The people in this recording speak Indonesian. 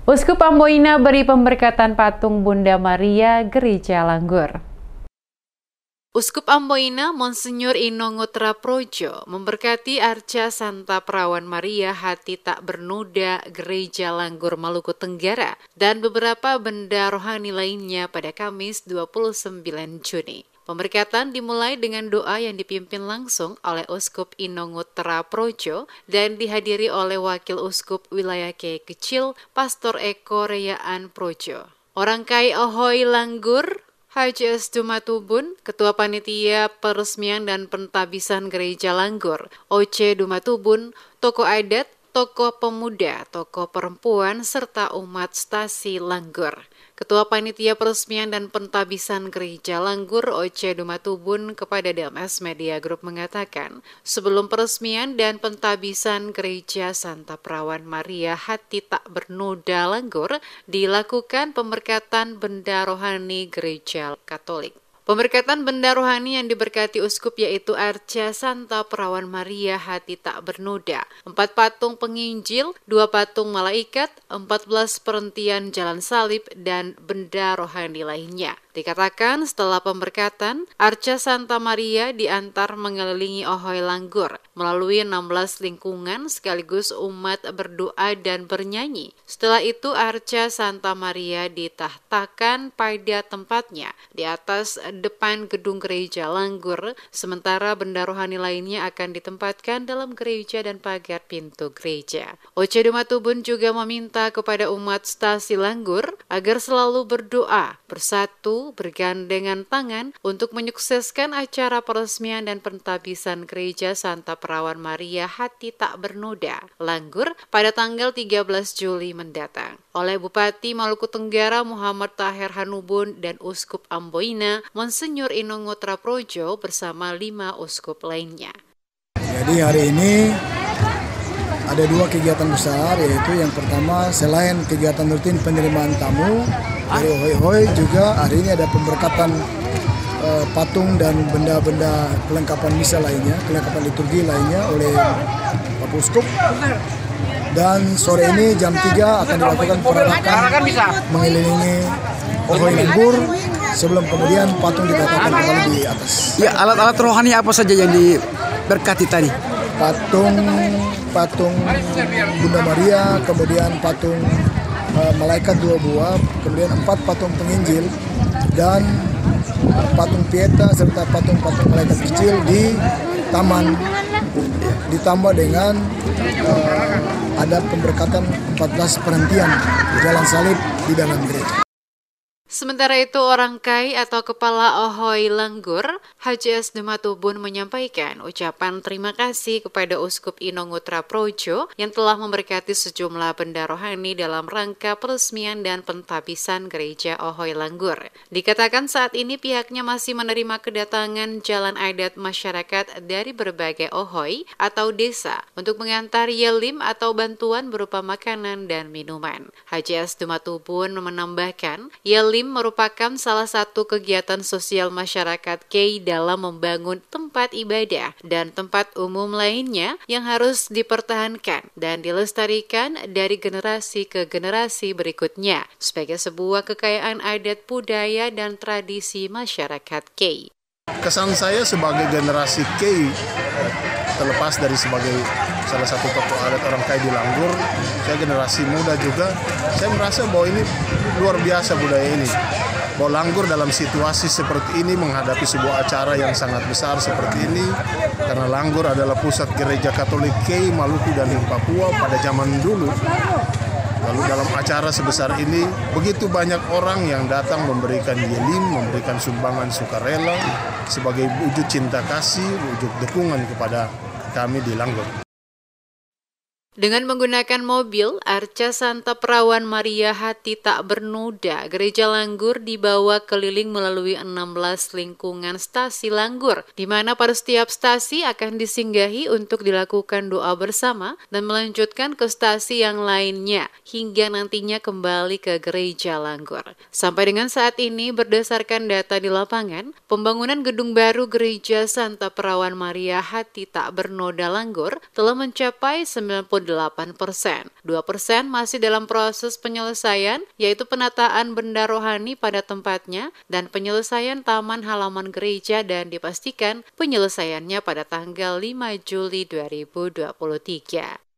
Uskup Amboina beri pemberkatan patung Bunda Maria Gereja Langgur. Uskup Amboina Monsenyor Inongutra Projo memberkati Arca Santa Perawan Maria Hati Tak Bernoda Gereja Langgur Maluku Tenggara dan beberapa benda rohani lainnya pada Kamis 29 Juni. Pemberkatan dimulai dengan doa yang dipimpin langsung oleh Uskup Inongutra Projo dan dihadiri oleh Wakil Uskup Wilayah Kiai Kecil Pastor Eko Reyaan Projo. Orang Kai Ohoi Langgur Haji S. Dumatubun, Ketua Panitia Peresmian dan Pentabisan Gereja Langgur, Oce Dumatubun, tokoh adat, tokoh pemuda, tokoh perempuan, serta umat stasi Langgur. Ketua Panitia Peresmian dan Pentabisan Gereja Langgur, Oce Dumatubun, kepada DMS Media Group mengatakan, sebelum peresmian dan pentabisan Gereja Santa Perawan Maria Hati Tak Bernoda Langgur, dilakukan pemberkatan benda rohani Gereja Katolik. Pemberkatan benda rohani yang diberkati uskup yaitu Arca Santa Perawan Maria Hati Tak Bernoda, 4 patung penginjil, 2 patung malaikat, 14 perhentian jalan salib, dan benda rohani lainnya. Dikatakan setelah pemberkatan, Arca Santa Maria diantar mengelilingi Ohoi Langgur melalui 16 lingkungan sekaligus umat berdoa dan bernyanyi. Setelah itu Arca Santa Maria ditahtakan pada tempatnya di atas depan gedung gereja Langgur, sementara benda rohani lainnya akan ditempatkan dalam gereja dan pagar pintu gereja. Oce Dumatubun juga meminta kepada umat stasi Langgur agar selalu berdoa, bersatu, bergandengan tangan untuk menyukseskan acara peresmian dan pentabisan Gereja Santa Perawan Maria Hati Tak Bernoda Langgur pada tanggal 13 Juli mendatang. Oleh Bupati Maluku Tenggara Muhammad Taher Hanubun dan Uskup Amboina Monsenyor Inongutra Projo bersama 5 uskup lainnya. Jadi hari ini ada 2 kegiatan besar, yaitu yang pertama selain kegiatan rutin penerimaan tamu dari Ohoi juga hari ini ada pemberkatan patung dan benda-benda kelengkapan misa lainnya, kelengkapan liturgi lainnya oleh Bapak Uskup. Dan sore ini jam 3 akan dilakukan perarakan mengelilingi Ohoi Langgur sebelum kemudian patung diletakkan kembali di atas. Ya, alat-alat rohani apa saja yang diberkati tadi? Patung Bunda Maria, kemudian patung malaikat 2 buah, kemudian 4 patung penginjil dan patung Pieta serta patung-patung malaikat kecil di taman, ditambah dengan ada pemberkatan 14 perhentian jalan salib di dalam gereja. Sementara itu orang Kai atau Kepala Ohoi Langgur, Haji S. Dumatubun menyampaikan ucapan terima kasih kepada Uskup Inongutra Projo yang telah memberkati sejumlah benda rohani dalam rangka peresmian dan pentabisan Gereja Ohoi Langgur. Dikatakan saat ini pihaknya masih menerima kedatangan jalan adat masyarakat dari berbagai Ohoi atau desa untuk mengantar yelim atau bantuan berupa makanan dan minuman. Haji S. Dumatubun menambahkan, yelim merupakan salah satu kegiatan sosial masyarakat Kei dalam membangun tempat ibadah dan tempat umum lainnya yang harus dipertahankan dan dilestarikan dari generasi ke generasi berikutnya sebagai sebuah kekayaan adat budaya dan tradisi masyarakat Kei. Kesan saya sebagai generasi Kei, terlepas dari sebagai salah satu tokoh adat orang Kai di Langgur, saya generasi muda juga, saya merasa bahwa ini luar biasa budaya ini. Bahwa Langgur dalam situasi seperti ini menghadapi sebuah acara yang sangat besar seperti ini, karena Langgur adalah pusat gereja Katolik Kei, Maluku dan Papua pada zaman dulu. Lalu dalam acara sebesar ini, begitu banyak orang yang datang memberikan yelim, memberikan sumbangan sukarela sebagai wujud cinta kasih, wujud dukungan kepada kami di Langgur. Dengan menggunakan mobil, Arca Santa Perawan Maria Hati Tak Bernoda, Gereja Langgur dibawa keliling melalui 16 lingkungan stasi Langgur, di mana pada setiap stasi akan disinggahi untuk dilakukan doa bersama dan melanjutkan ke stasi yang lainnya, hingga nantinya kembali ke Gereja Langgur. Sampai dengan saat ini, berdasarkan data di lapangan, pembangunan gedung baru Gereja Santa Perawan Maria Hati Tak Bernoda Langgur telah mencapai 98% 2% masih dalam proses penyelesaian, yaitu penataan benda rohani pada tempatnya dan penyelesaian taman halaman gereja, dan dipastikan penyelesaiannya pada tanggal 5 Juli 2023.